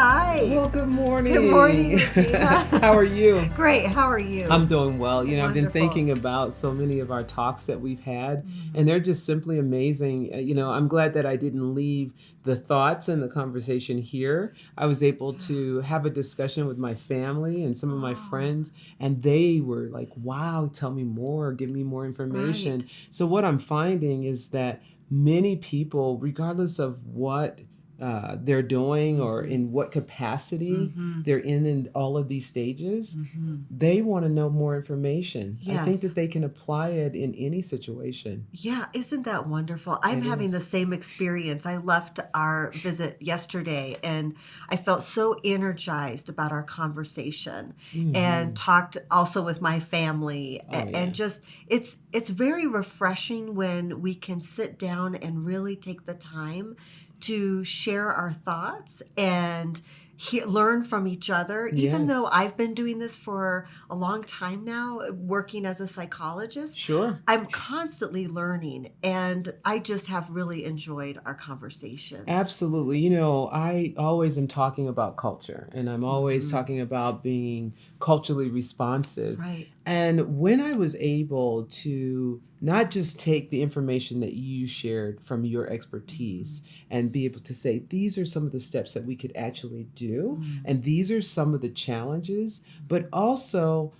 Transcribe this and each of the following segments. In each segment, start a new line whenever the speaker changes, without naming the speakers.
Hi.
Well, good morning.
Good morning, Regina.
How are you?
Great. How are you?
I'm doing well. I've been
Wonderful.
thinking about so many of our talks that we've had, and they're just simply amazing. I'm glad that I didn't leave the thoughts and the conversation here. I was able to have a discussion with my family and some of my friends, and they were like, wow, tell me more, give me more information.
Right.
So, what I'm finding is that many people, regardless of what they're doing or in what capacity they're in all of these stages, they want to know more information. I think
Yes.
that they can apply it in any situation.
Yeah, isn't that wonderful? I'm
It
having
is.
the same experience. I left our visit yesterday and I felt so energized about our conversation and talked also with my family
Oh, yeah.
and just it's very refreshing when we can sit down and really take the time to share our thoughts and learn from each other. Even though
Yes.
I've been doing this for a long time now, working as a psychologist,
Sure.
I'm constantly learning, and I just have really enjoyed our conversations.
Absolutely. I always am talking about culture and I'm always talking about being culturally responsive.
Right.
And when I was able to not just take the information that you shared from your expertise and be able to say, these are some of the steps that we could actually do, and these are some of the challenges, but also,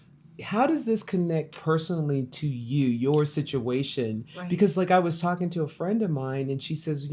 how does this connect personally to you, your situation?
Right.
Because, like, I was talking to a friend of mine, and she says,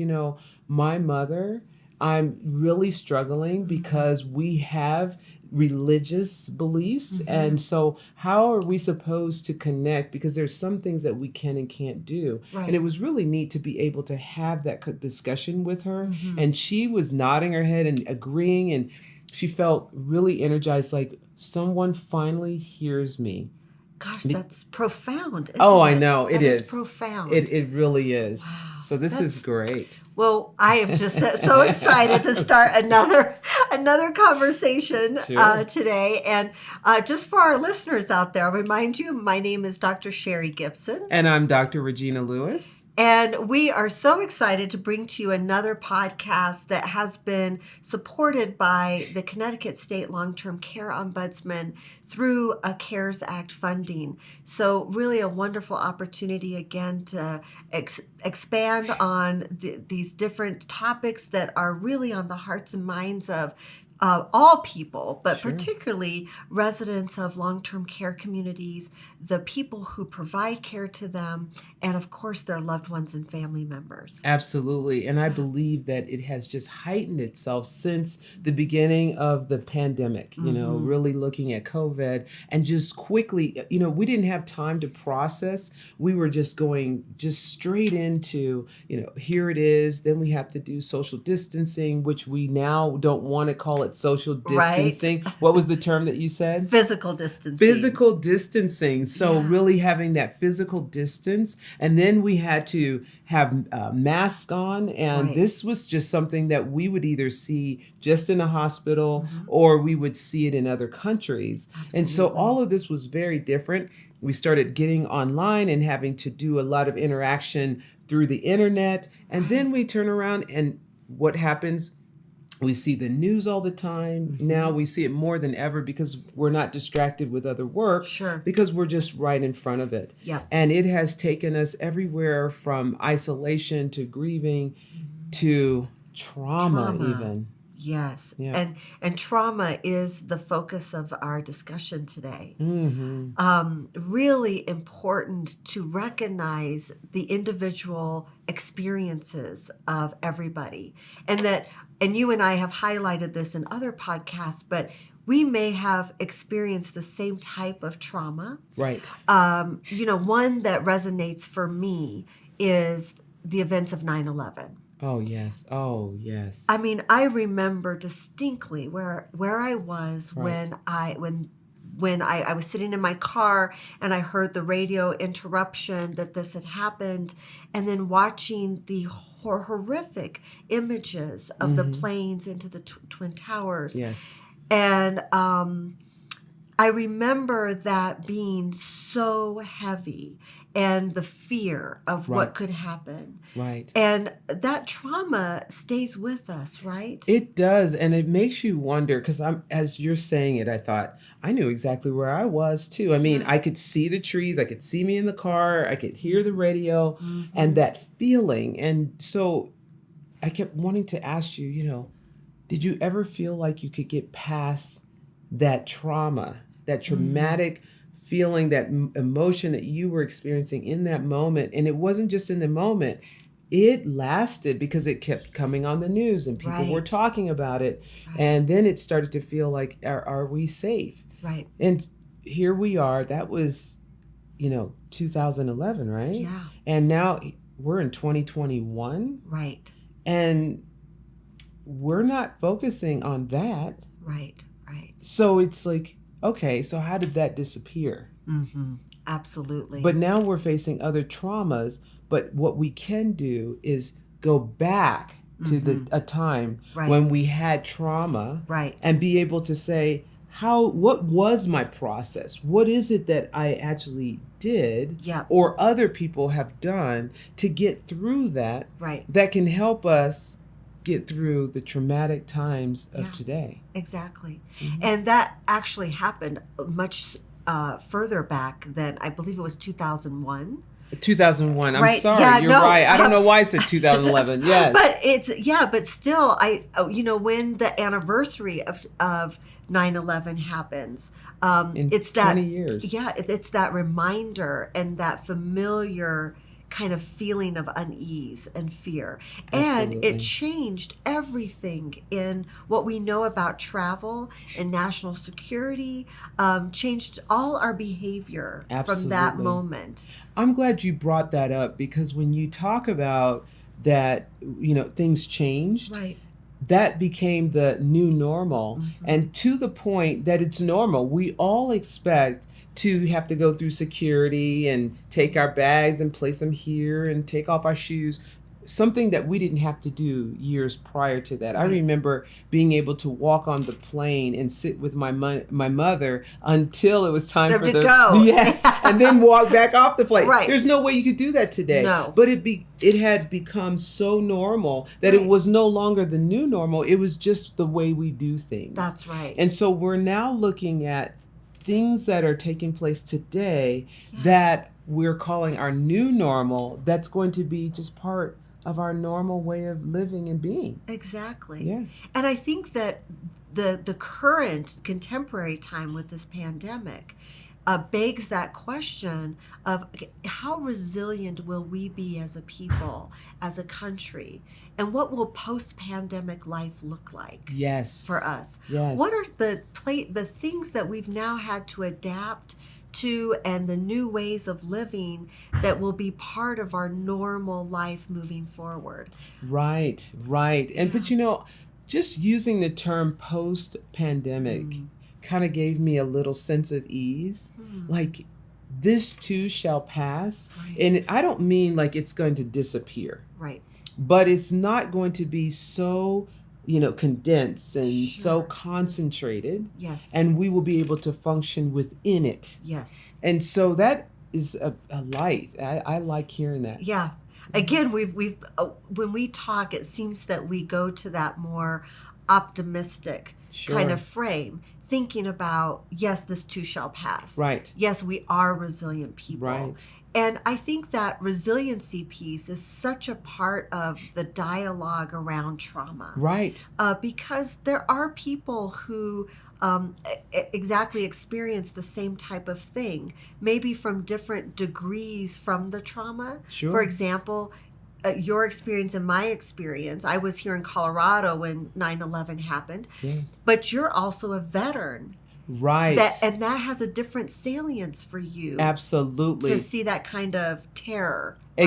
my mother, I'm really struggling because we have religious beliefs. And so, how are we supposed to connect? Because there's some things that we can and can't do.
Right.
And it was really neat to be able to have that discussion with her. And she was nodding her head and agreeing. And she felt really energized, like someone finally hears me.
Gosh, that's profound. Isn't
Oh, I
it?
know. It
That
is
profound.
It really is.
Wow.
So this is
That's-
great.
Well, I am just so excited to start another conversation
Sure.
today. And just for our listeners out there, I'll remind you, my name is Dr. Sherry Gibson.
And I'm Dr. Regina Lewis.
And we are so excited to bring to you another podcast that has been supported by the Connecticut State Long-Term Care Ombudsman through a CARES Act funding. So really a wonderful opportunity again to expand on these different topics that are really on the hearts and minds of all people, but
Sure.
particularly residents of long-term care communities, the people who provide care to them, and of course their loved ones and family members.
Absolutely. And I believe that it has just heightened itself since the beginning of the pandemic, really looking at COVID and just quickly, we didn't have time to process. We were just going straight into, here it is. Then we have to do social distancing, which we now don't want to call it social distancing.
Right.
What was the term that you said?
Physical distancing.
Physical distancing. So
Yeah.
really having that physical distance. And then we had to have masks on. And
Right.
this was just something that we would either see just in a hospital or we would see it in other countries. And so
Absolutely.
all of this was very different. We started getting online and having to do a lot of interaction through the internet. And then we turn around and what happens? We see the news all the time. Now we see it more than ever because we're not distracted with other work.
Sure.
Because we're just right in front of it.
Yeah.
And it has taken us everywhere from isolation to grieving to trauma. Even.
Yes.
Yeah.
And trauma is the focus of our discussion today. Really important to recognize the individual experiences of everybody. And you and I have highlighted this in other podcasts, but we may have experienced the same type of trauma.
Right.
One that resonates for me is the events of 9/11.
Oh, yes. Oh, yes.
I mean, I remember distinctly where I was
Right.
when I was sitting in my car and I heard the radio interruption that this had happened, and then watching the horrific images of the planes into the Twin Towers.
Yes.
And I remember that being so heavy, and the fear of what
Right.
could happen.
Right.
And that trauma stays with us, right?
It does, and it makes you wonder because as you're saying it, I thought I knew exactly where I was too. I mean,
Yeah.
I could see the trees, I could see me in the car, I could hear the radio, and
Mhm.
that feeling. And so I kept wanting to ask you, did you ever feel like you could get past that trauma, that traumatic feeling, that emotion that you were experiencing in that moment? And it wasn't just in the moment, it lasted because it kept coming on the news and people were
Right.
talking about it.
Right.
And then it started to feel like, are we safe?
Right.
And here we are. That was, 2011, right?
Yeah.
And now we're in 2021.
Right.
And we're not focusing on that.
Right. Right.
So it's like, okay, so how did that disappear?
Mm-hmm. Absolutely.
But now we're facing other traumas. But what we can do is go back to a time
Right.
when we had trauma
Right.
and be able to say, what was my process? What is it that I actually did
Yeah.
or other people have done to get through that
Right.
that can help us get through the traumatic times of
Yeah.
today?
Exactly.
Mhm.
And that actually happened much further back than, I believe it was 2001.
2001. I'm
Right.
sorry.
Yeah,
You're
no.
right. I don't know why I said 2011. Yes.
But still, when the anniversary of 9/11 happens,
In
it's that
20 years.
yeah, it's that reminder and that familiar kind of feeling of unease and fear. And
Absolutely.
it changed everything in what we know about travel and national security, changed all our behavior from that
Absolutely.
moment.
I'm glad you brought that up because when you talk about that, things changed,
Right.
that became the new normal. And to the point that it's normal, we all expect to have to go through security and take our bags and place them here and take off our shoes. Something that we didn't have to do years prior to that. I
Right.
remember being able to walk on the plane and sit with my mother until it was time
Time
for
to go.
yes, and then walk back off the plane.
Right.
There's no way you could do that today.
No.
But it had become so normal that
Right.
it was no longer the new normal. It was just the way we do things.
That's right.
And so we're now looking at things that are taking place today
Yeah.
that we're calling our new normal, that's going to be just part of our normal way of living and being.
Exactly.
Yeah.
And I think that the current contemporary time with this pandemic begs that question of how resilient will we be as a people, as a country, and what will post-pandemic life look like
Yes.
for us?
Yes.
What are the things that we've now had to adapt to and the new ways of living that will be part of our normal life moving forward?
Right, right. And but just using the term post-pandemic kind of gave me a little sense of ease. Like this too shall pass.
Right.
And I don't mean like it's going to disappear,
Right.
but it's not going to be so, condensed and so
Sure.
concentrated.
Yes.
And we will be able to function within it.
Yes.
And so that is a light. I like hearing that.
Yeah. Again, we've when we talk, it seems that we go to that more optimistic kind
Sure.
of frame, thinking about, yes, this too shall pass.
Right.
Yes, we are resilient people.
Right.
And I think that resiliency piece is such a part of the dialogue around trauma.
Right.
Because there are people who exactly experience the same type of thing, maybe from different degrees from the trauma.
Sure.
For example, your experience and my experience, I was here in Colorado when 9/11 happened,
Yes.
but you're also a veteran.
Right.
And that has a different salience for you
Absolutely.
to see that kind of terror. Right?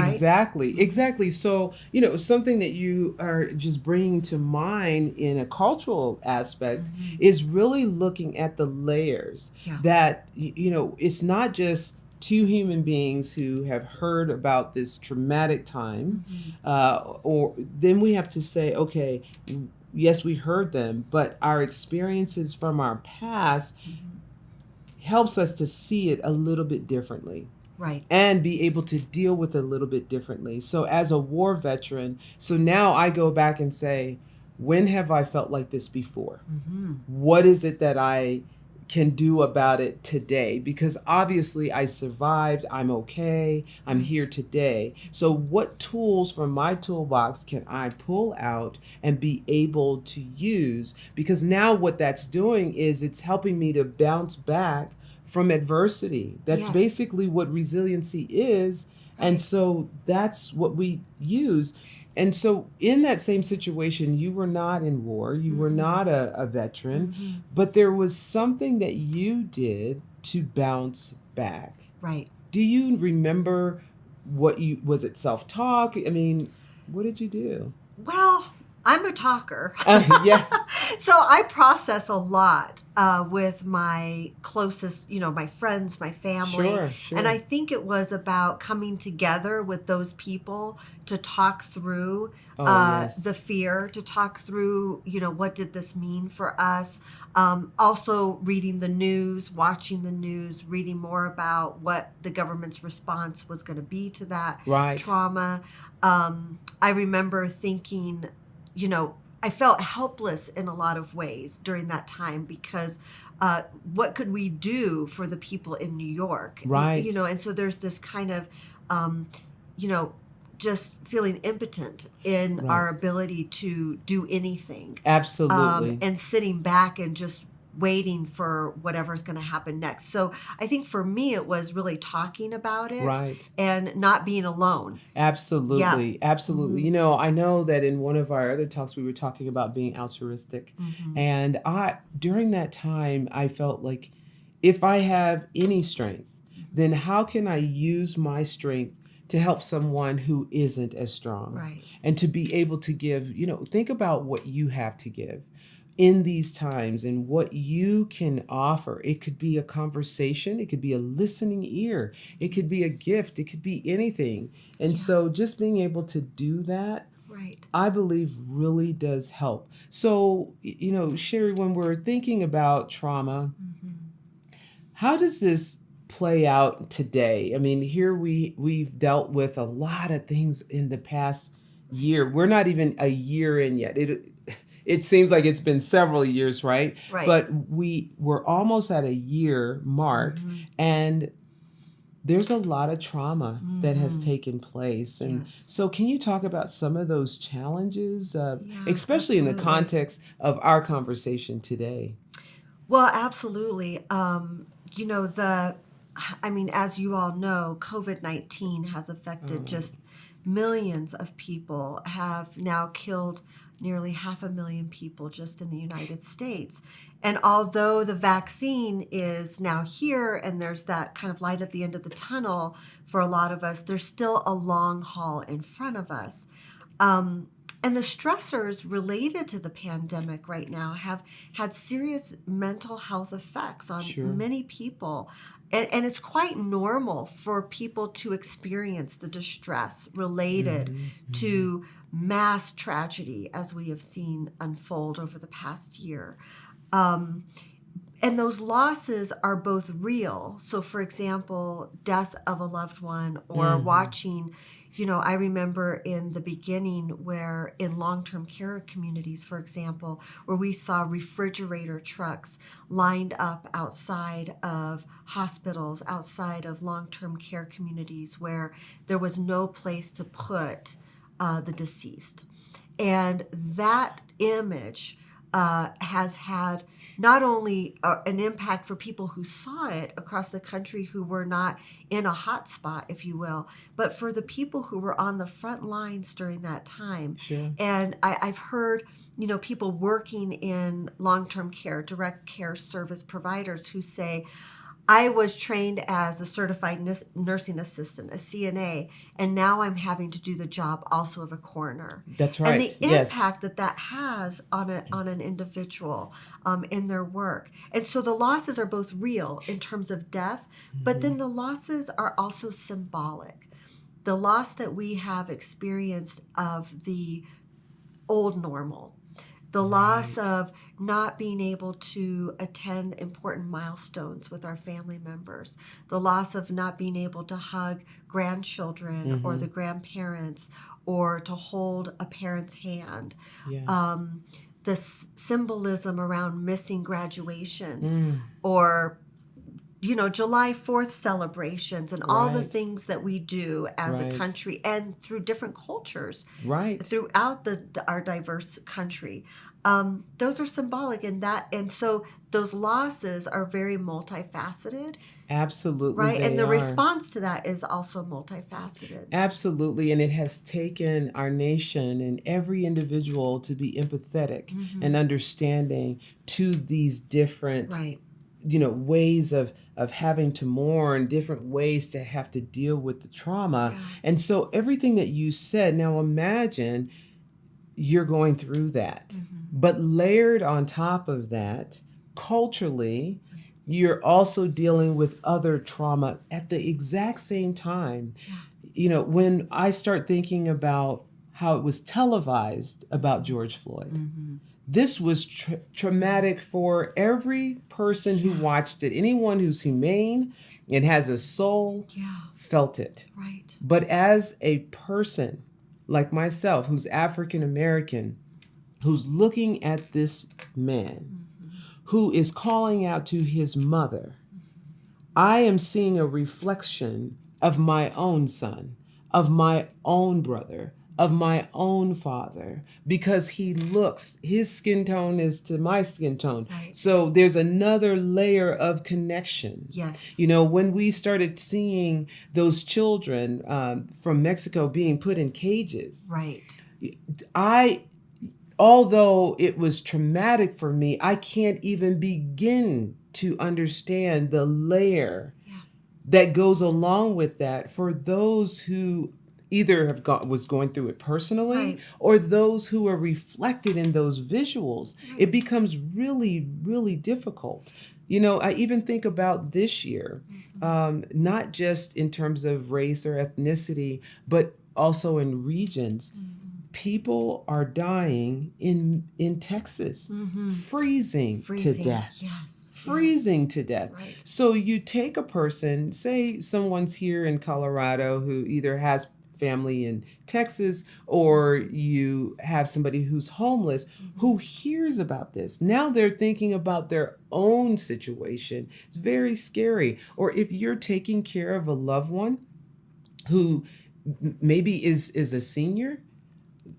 Exactly. So, something that you are just bringing to mind in a cultural aspect is really looking at the layers
Yeah.
that, it's not just two human beings who have heard about this traumatic time, or then we have to say, okay, yes, we heard them, but our experiences from our past helps us to see it a little bit differently
Right.
and be able to deal with it a little bit differently. So as a war veteran, so now I go back and say, when have I felt like this before?
Mm-hmm.
What is it that I can do about it today? Because obviously I survived, I'm okay, I'm
Right.
here today. So what tools from my toolbox can I pull out and be able to use? Because now what that's doing is it's helping me to bounce back from adversity. That's
Yes.
basically what resiliency is. And
Right.
so that's what we use. And so, in that same situation, you were not in war, you were
Mm-hmm.
not a veteran,
Mm-hmm.
but there was something that you did to bounce back.
Right.
Do you remember what you was it self talk? I mean, what did you do?
Well, I'm a talker.
Yeah,
So I process a lot with my closest, my friends, my family.
sure,
And I
sure.
think it was about coming together with those people to talk through
Oh,
the
yes.
fear, to talk through, what did this mean for us? Also, reading the news, watching the news, reading more about what the government's response was going to be to that
Right,
trauma. I remember thinking, I felt helpless in a lot of ways during that time because what could we do for the people in New York?
right,
And so there's this kind of, um, you know, just feeling impotent in
right.
our ability to do anything,
Absolutely.
and sitting back and just waiting for whatever's going to happen next. So I think for me, it was really talking about it
Right.
and not being alone. Yeah.
Absolutely, absolutely.
Hmm.
I know that in one of our other talks, we were talking about being altruistic.
Hmm.
And during that time, I felt like if I have any strength, then how can I use my strength to help someone who isn't as strong?
Right.
And to be able to give, think about what you have to give in these times and what you can offer. It could be a conversation, it could be a listening ear, it could be a gift, it could be anything. And
Yeah.
so just being able to do that,
Right.
I believe really does help. So, Sherry, when we're thinking about trauma,
Hmm.
how does this play out today? I mean, here we've dealt with a lot of things in the past year. We're not even a year in yet. It seems like it's been several years, right?
Right.
But we're almost at a year mark,
Hmm.
and there's a lot of trauma that has
Hmm.
taken place. And
Yes.
so, can you talk about some of those challenges,
Yeah,
especially in the
absolutely.
context of our conversation today?
Well, absolutely. As you all know, COVID-19 has affected
Um,
just millions of people, have now killed nearly 500,000 people just in the United States. And although the vaccine is now here and there's that kind of light at the end of the tunnel for a lot of us, there's still a long haul in front of us. Um, and the stressors related to the pandemic right now have had serious mental health effects on
sure.
many people. And it's quite normal for people to experience the distress related
Hmm. Hmm.
to mass tragedy as we have seen unfold over the past year. Um, and those losses are both real. So, for example, death of a loved one or
Hmm.
watching, I remember in the beginning where in long-term care communities, for example, where we saw refrigerator trucks lined up outside of hospitals, outside of long-term care communities where there was no place to put the deceased. And that image has had not only an impact for people who saw it across the country who were not in a hot spot, if you will, but for the people who were on the front lines during that time.
Sure.
And I've heard, people working in long-term care, direct care service providers who say, I was trained as a certified nursing assistant, a CNA, and now I'm having to do the job also of a coroner.
That's
And the
right. Yes.
impact that has on an individual in their work. And so the losses are both real in terms of death, but
Hmm.
then the losses are also symbolic. The loss that we have experienced of the old normal the loss of not being able to attend important milestones with our family members, the loss of not being able to hug grandchildren or the grandparents or to hold a parent's hand.
Yes.
The symbolism around missing graduations or July 4th celebrations and all the
Right.
things that we do as a
Right.
country and through different cultures
Right.
throughout our diverse country. Those are symbolic in that. And so those losses are very multifaceted,
Absolutely,
right? And
they
the
are.
response to that is also multifaceted.
Absolutely. And it has taken our nation and every individual to be empathetic and understanding to these different,
Right.
ways of having to mourn, different ways to have to deal with the trauma.
Yeah.
And so everything that you said, now imagine you're going through that. But layered on top of that, culturally, you're also dealing with other trauma at the exact same time. When I start thinking about how it was televised about George Floyd, this was traumatic for every person who watched it. Anyone who's humane and has a soul
Yeah.
felt it.
Right.
But as a person like myself, who's African American, who's looking at this man who is calling out to his mother, I am seeing a reflection of my own son, of my own brother, of my own father, because his skin tone is to my skin tone.
Right.
So there's another layer of connection.
Yes.
When we started seeing those children from Mexico being put in cages,
Right.
although it was traumatic for me, I can't even begin to understand the layer that goes along with that for those who either was going through it personally
Right.
or those who are reflected in those visuals. It becomes really, really difficult. I even think about this year, not just in terms of race or ethnicity, but also in regions. People are dying in Texas, freezing to death.
Yes.
Freezing to death.
Right.
So you take a person, say someone's here in Colorado who either has family in Texas or you have somebody who's homeless who hears about this. Now they're thinking about their own situation. It's very scary. Or if you're taking care of a loved one who maybe is a senior,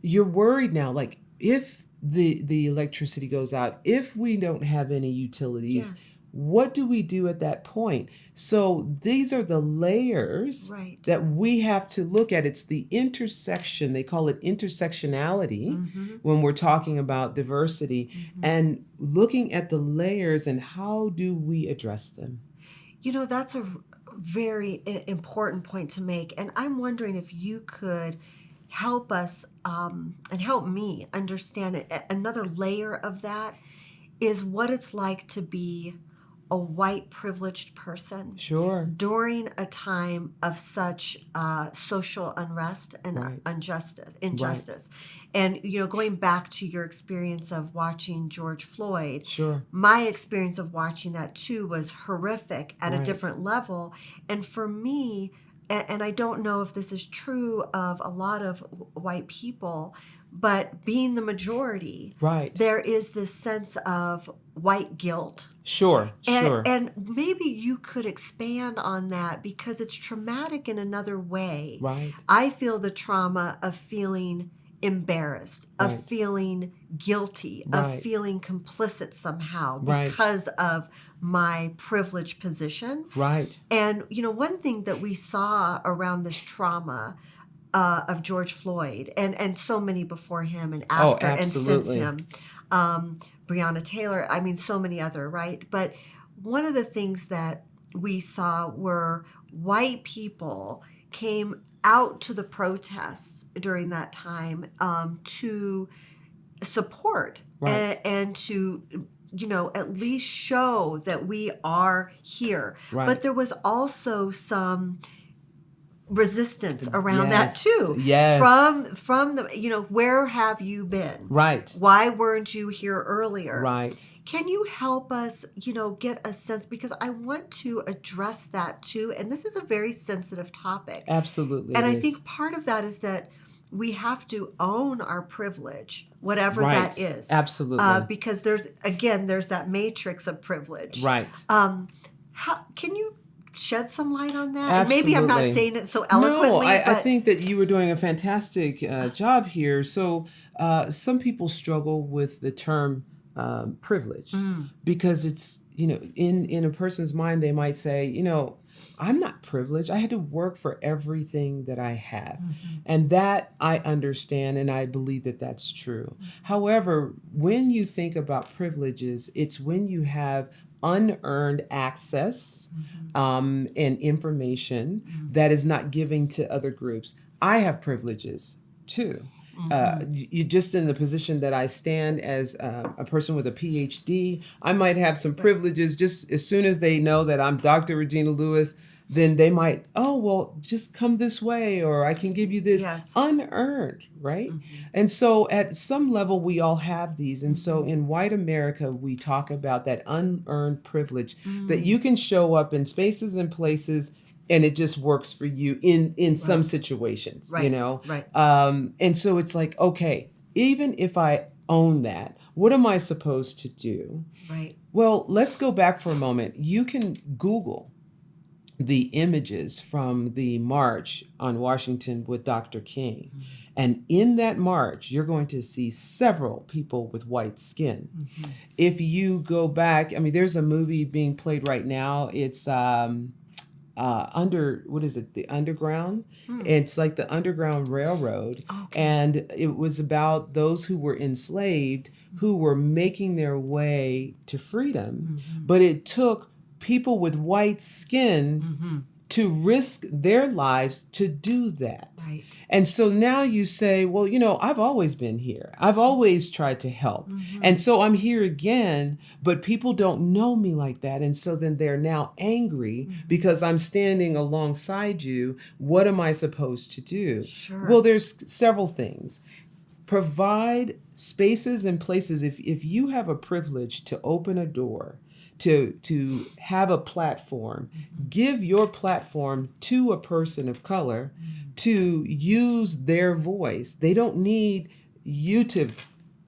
you're worried now, like if the electricity goes out, if we don't have any utilities,
Yes.
what do we do at that point? So these are the layers
Right.
that we have to look at. It's the intersection, they call it intersectionality when we're talking about diversity, and looking at the layers and how do we address them?
That's a very important point to make. And I'm wondering if you could help us and help me understand it. Another layer of that is what it's like to be a white privileged person
Sure.
during a time of such social unrest and
Right.
injustice. And going back to your experience of watching George Floyd,
Sure.
my experience of watching that too was horrific at a
Right.
different level. And for me, and I don't know if this is true of a lot of white people, but being the majority,
Right.
there is this sense of white guilt.
Sure. Sure.
And maybe you could expand on that because it's traumatic in another way.
Right.
I feel the trauma of feeling embarrassed, of
Right.
feeling guilty,
Right.
of feeling complicit somehow
Right.
because of my privileged position.
Right.
And, one thing that we saw around this trauma of George Floyd and so many before him and after and since
absolutely.
him, Breonna Taylor, I mean, so many other, right? But one of the things that we saw were white people came out to the protests during that time to support
Right.
and to at least show that we are here.
Right.
But there was also some resistance around that too.
Yes.
From the, where have you been?
Right.
Why weren't you here earlier?
Right.
Can you help us, get a sense, because I want to address that too, and this is a very sensitive topic.
Absolutely.
And
it
I
is.
think part of that is that we have to own our privilege, whatever
Right.
that is.
Absolutely.
Because there's that matrix of privilege.
Right.
How can you shed some light on that? And maybe I'm not
Absolutely.
saying it so eloquently.
No, I
but
think that you were doing a fantastic job here. So some people struggle with the term privilege because it's, in a person's mind, they might say, I'm not privileged. I had to work for everything that I have. And that I understand, and I believe that that's true. However, when you think about privileges, it's when you have unearned access and information that is not given to other groups. I have privileges too. You just in the position that I stand as a person with a PhD, I might have some privileges just as soon as they know that I'm Dr. Regina Lewis, then they might, oh, well, just come this way, or I can give you this unearned, right? And so at some level, we all have these. And so in white America, we talk about that unearned privilege that you can show up in spaces and places and it just works for you in some situations,
Right.
And so it's like, okay, even if I own that, what am I supposed to do?
Right.
Well, let's go back for a moment. You can Google the images from the march on Washington with Dr. King. And in that march, you're going to see several people with white skin. If you go back, there's a movie being played right now. It's the Underground? It's like the Underground Railroad.
Okay.
And it was about those who were enslaved who were making their way to freedom. But it took people with white skin to risk their lives to do that.
Right.
And so now you say, well, I've always been here. I've always tried to help. And so I'm here again, but people don't know me like that. And so then they're now angry because I'm standing alongside you. What am I supposed to do?
Sure.
Well, there's several things. Provide spaces and places. If you have a privilege to open a door, to have a platform, give your platform to a person of color to use their voice. They don't need you to,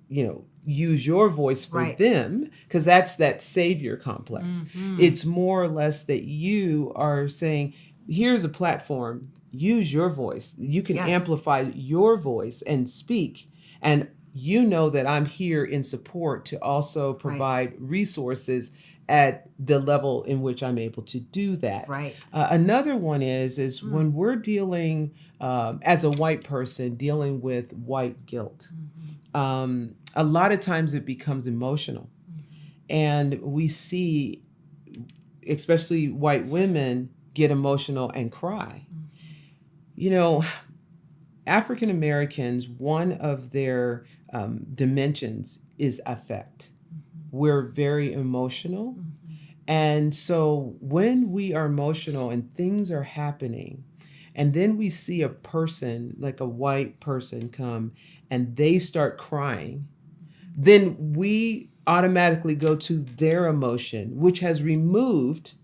use your voice for them, because that's that savior complex. It's more or less that you are saying, here's a platform, use your voice. You can amplify your voice and speak. And that I'm here in support to also provide resources at the level in which I'm able to do that.
Right.
Another one is when we're dealing, as a white person, dealing with white guilt. A lot of times it becomes emotional. And we see, especially white women, get emotional and cry. African Americans, one of their dimensions is affect. We're very emotional. And so when we are emotional and things are happening, and then we see a person, like a white person, come and they start crying, then we automatically go to their emotion, which has removed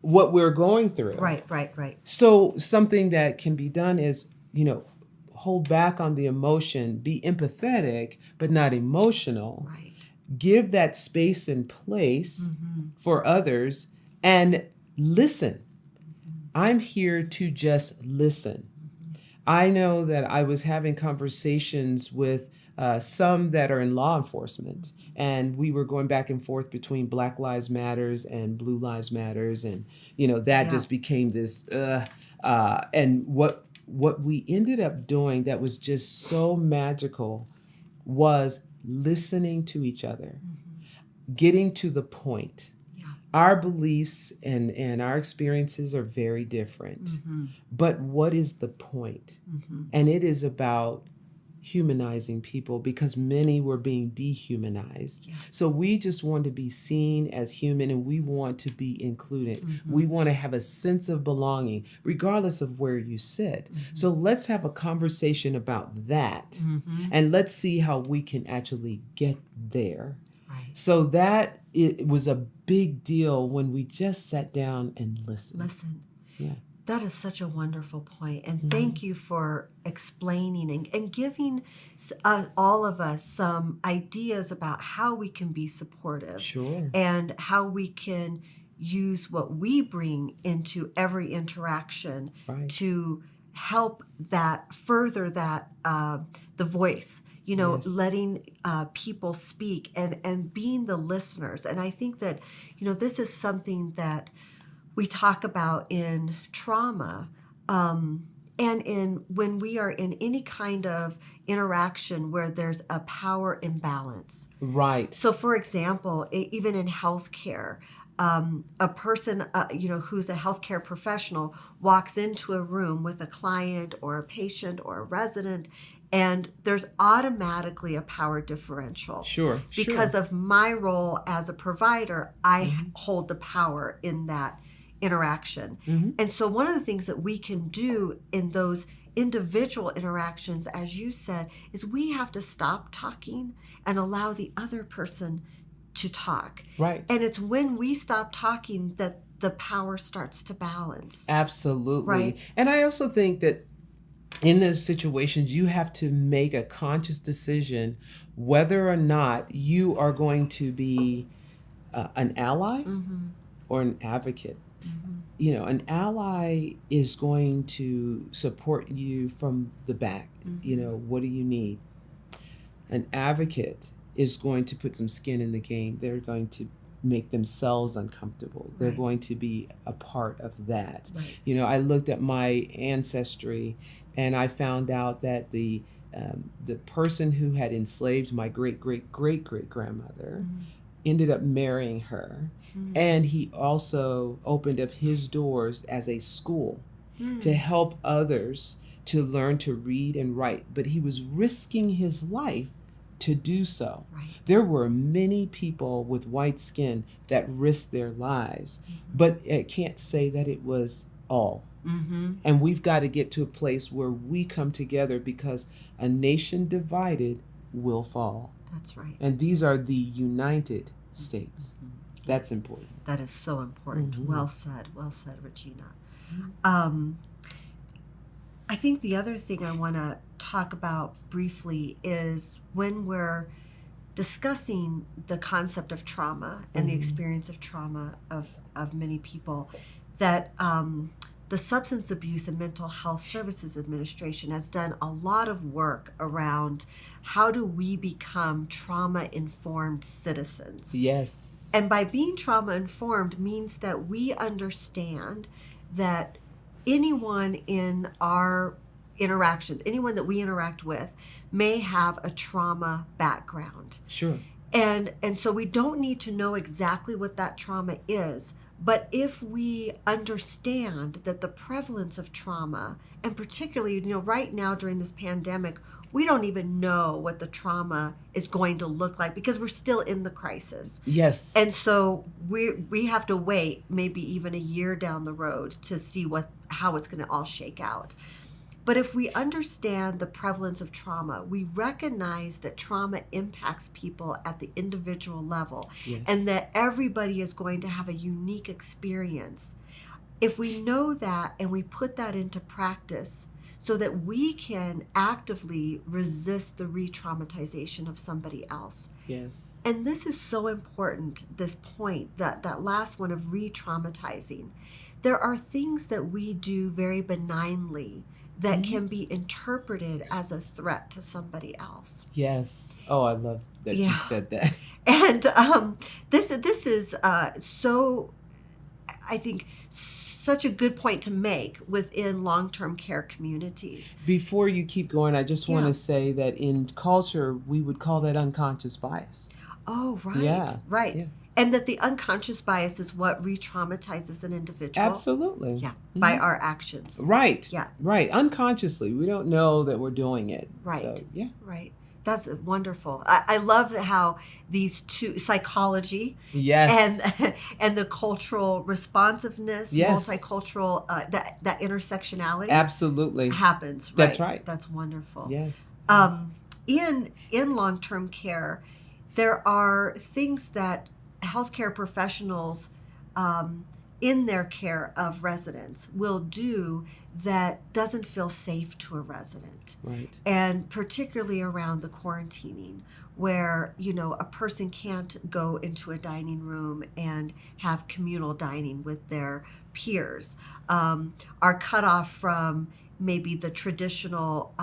what we're going through.
Right.
So something that can be done is, hold back on the emotion, be empathetic, but not emotional.
Right.
Give that space and place for others and listen. I'm here to just listen. I know that I was having conversations with some that are in law enforcement, and we were going back and forth between Black Lives Matters and Blue Lives Matters, and that just became this. And what we ended up doing that was just so magical was listening to each other, getting to the point. Our beliefs and our experiences are very different. But what is the point? And it is about humanizing people because many were being dehumanized.
Yeah.
So we just want to be seen as human, and we want to be included.
Mm-hmm.
We want to have a sense of belonging, regardless of where you sit.
Mm-hmm.
So let's have a conversation about that,
Mm-hmm.
and let's see how we can actually get there.
Right.
So that it was a big deal when we just sat down and listened.
Listen.
Yeah.
That is such a wonderful point. And thank you for explaining and giving all of us some ideas about how we can be supportive
Sure.
and how we can use what we bring into every interaction
Right.
to help that further that the voice,
Yes.
letting people speak and being the listeners. And I think that, this is something that we talk about in trauma, and in when we are in any kind of interaction where there's a power imbalance.
Right.
So, for example, even in healthcare, a person, who's a healthcare professional walks into a room with a client or a patient or a resident, and there's automatically a power differential.
Sure.
Because of my role as a provider, I hold the power in that interaction.
Mm-hmm.
And so one of the things that we can do in those individual interactions, as you said, is we have to stop talking and allow the other person to talk.
Right.
And it's when we stop talking that the power starts to balance.
Absolutely.
Right.
And I also think that in those situations, you have to make a conscious decision whether or not you are going to be an ally
Mm-hmm.
or an advocate.
Mm-hmm.
An ally is going to support you from the back.
Mm-hmm.
What do you need? An advocate is going to put some skin in the game. They're going to make themselves uncomfortable. They're
Right.
going to be a part of that.
Right.
I looked at my ancestry and I found out that the person who had enslaved my great great great great grandmother ended up marrying her.
Mm-hmm.
And he also opened up his doors as a school to help others to learn to read and write. But he was risking his life to do so.
Right.
There were many people with white skin that risked their lives, but I can't say that it was all.
Mm-hmm.
And we've got to get to a place where we come together, because a nation divided will fall.
That's right.
And these are the United States. That's important.
That is so important.
Mhm.
Well said, Regina.
Mhm.
I think the other thing I want to talk about briefly is when we're discussing the concept of trauma and the
Mhm.
experience of trauma of many people, that the Substance Abuse and Mental Health Services Administration has done a lot of work around how do we become trauma-informed citizens.
Yes.
And by being trauma informed means that we understand that anyone in our interactions, anyone that we interact with, may have a trauma background.
Sure.
And so we don't need to know exactly what that trauma is, but if we understand that the prevalence of trauma, and particularly, right now during this pandemic, we don't even know what the trauma is going to look like because we're still in the crisis.
Yes.
And so we have to wait maybe even a year down the road to see how it's going to all shake out. But if we understand the prevalence of trauma, we recognize that trauma impacts people at the individual level,
Yes.
and that everybody is going to have a unique experience. If we know that and we put that into practice so that we can actively resist the re-traumatization of somebody else.
Yes.
And this is so important, this point, that last one of re-traumatizing. There are things that we do very benignly that can be interpreted as a threat to somebody else.
Yes. Oh, I love that you
Yeah.
said that.
And this is so, I think, such a good point to make within long-term care communities.
Before you keep going, I just want
Yeah.
to say that in culture, we would call that unconscious bias.
Oh, right,
Yeah,
right.
yeah.
And that the unconscious bias is what re-traumatizes an individual.
Absolutely.
Yeah, by our actions.
Right.
Yeah.
Right. Unconsciously, we don't know that we're doing it.
Right.
So, yeah.
Right. That's wonderful. I love how these two, psychology
Yes.
and the cultural responsiveness,
Yes.
multicultural, that intersectionality
Absolutely.
happens. Right?
That's right.
That's wonderful.
Yes.
In long-term care, there are things that healthcare professionals in their care of residents will do that doesn't feel safe to a resident.
Right.
And particularly around the quarantining, where, a person can't go into a dining room and have communal dining with their peers, are cut off from maybe the traditional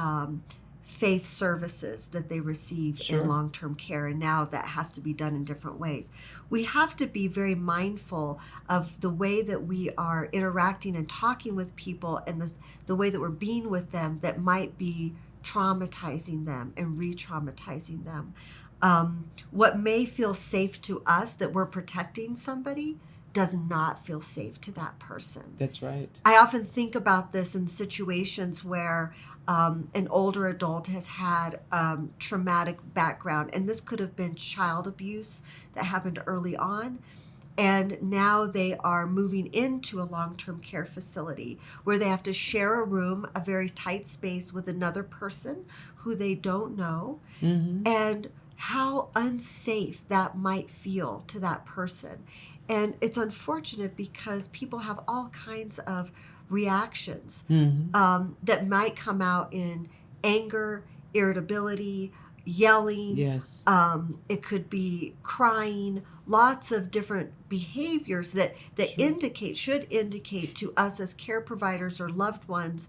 faith services that they receive
Sure.
in long-term care, and now that has to be done in different ways. We have to be very mindful of the way that we are interacting and talking with people, and the way that we're being with them that might be traumatizing them and re-traumatizing them. What may feel safe to us, that we're protecting somebody, does not feel safe to that person.
That's right.
I often think about this in situations where an older adult has had traumatic background, and this could have been child abuse that happened early on. And now they are moving into a long-term care facility where they have to share a room, a very tight space, with another person who they don't know.
Mm-hmm.
And how unsafe that might feel to that person. And it's unfortunate because people have all kinds of reactions that might come out in anger, irritability, yelling.
Yes.
It could be crying, lots of different behaviors that should indicate to us as care providers or loved ones,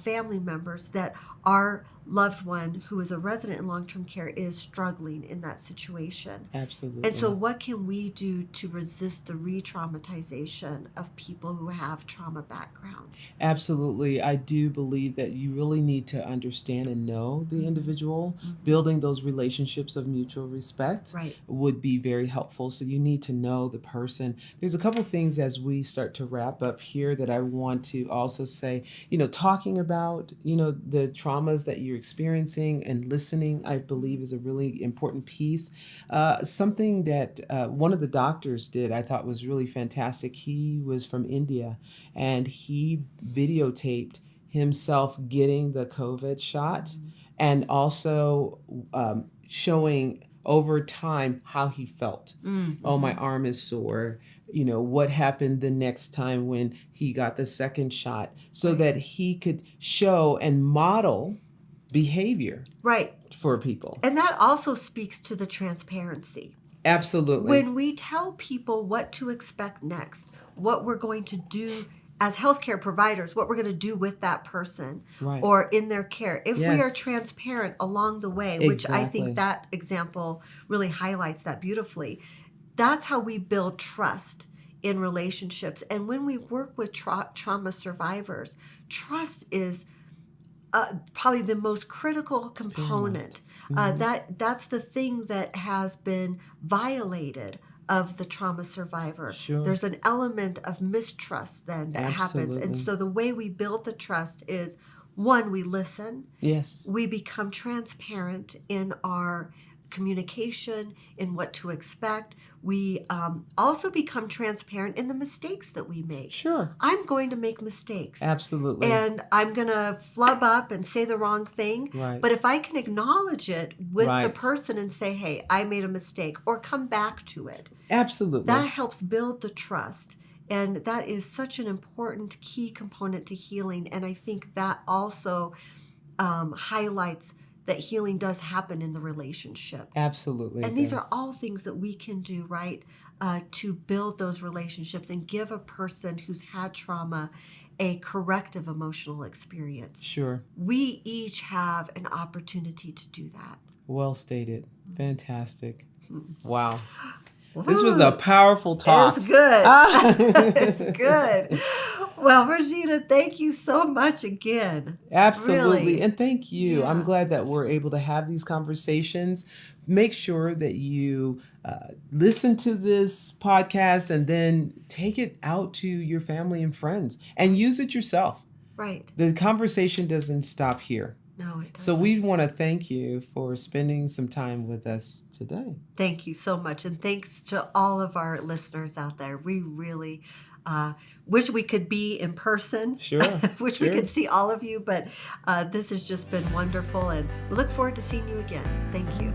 family members, that our loved one who is a resident in long-term care is struggling in that situation.
Absolutely.
And so what can we do to resist the re-traumatization of people who have trauma backgrounds?
Absolutely. I do believe that you really need to understand and know the individual. Building those relationships of mutual respect would be very helpful. So you need to know the person. There's a couple things as we start to wrap up here that I want to also say, talking about, the traumas that you're experiencing and listening, I believe, is a really important piece. Something that one of the doctors did, I thought was really fantastic. He was from India, and he videotaped himself getting the COVID shot, and also showing over time how he felt. Oh, my arm is sore. What happened the next time when he got the second shot, so that he could show and model behavior for people.
And that also speaks to the transparency.
Absolutely.
When we tell people what to expect next, what we're going to do as healthcare providers, what we're going to do with that person or in their care, if we are transparent along the way, which I think that example really highlights that beautifully, that's how we build trust in relationships. And when we work with trauma survivors, trust is probably the most critical component. That's the thing that has been violated of the trauma survivor. There's an element of mistrust then that happens. And so the way we build the trust is, one, we listen.
Yes.
We become transparent in our communication, in what to expect. We also become transparent in the mistakes that we make.
Sure.
I'm going to make mistakes.
Absolutely.
And I'm going to flub up and say the wrong thing. But if I can acknowledge it with the person and say, hey, I made a mistake, or come back to it.
Absolutely.
That helps build the trust. And that is such an important key component to healing. And I think that also highlights that healing does happen in the relationship.
Absolutely.
And these are all things that we can do, to build those relationships and give a person who's had trauma a corrective emotional experience.
Sure.
We each have an opportunity to do that.
Well stated. Fantastic. Wow. This was a powerful talk.
It's good. It's good. Well, Regina, thank you so much again.
Absolutely.
Really.
And thank you.
Yeah.
I'm glad that we're able to have these conversations make sure that you listen to this podcast and then take it out to your family and friends and use it yourself.
Right.
The conversation doesn't stop here.
No, it doesn't.
So we want to thank you for spending some time with us today.
Thank you so much. And thanks to all of our listeners out there. We really wish we could be in person.
Sure.
Wish we could see all of you. But this has just been wonderful. And we look forward to seeing you again. Thank you.